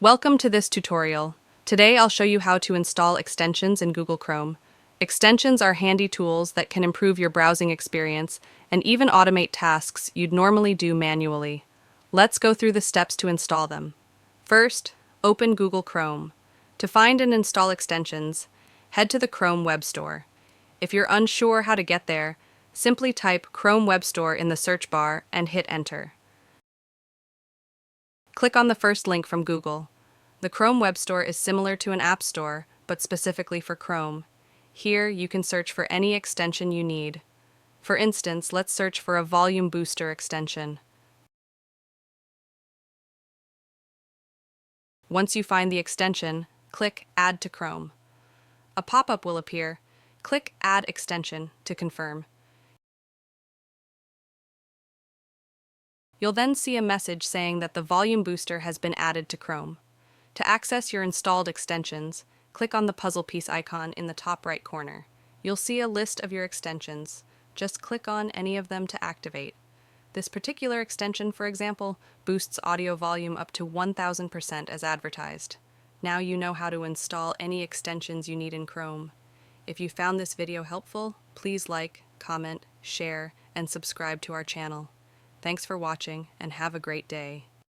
Welcome to this tutorial. Today I'll show you how to install extensions in Google Chrome. Extensions are handy tools that can improve your browsing experience and even automate tasks you'd normally do manually. Let's go through the steps to install them. First, open Google Chrome. To find and install extensions, head to the Chrome Web Store. If you're unsure how to get there, simply type Chrome Web Store in the search bar and hit Enter. Click on the first link from Google. The Chrome Web Store is similar to an app store, but specifically for Chrome. Here, you can search for any extension you need. For instance, let's search for a Volume Booster extension. Once you find the extension, click Add to Chrome. A pop-up will appear. Click Add Extension to confirm. You'll then see a message saying that the Volume Booster has been added to Chrome. To access your installed extensions, click on the puzzle piece icon in the top right corner. You'll see a list of your extensions. Just click on any of them to activate. This particular extension, for example, boosts audio volume up to 1000% as advertised. Now you know how to install any extensions you need in Chrome. If you found this video helpful, please like, comment, share, and subscribe to our channel. Thanks for watching, and have a great day.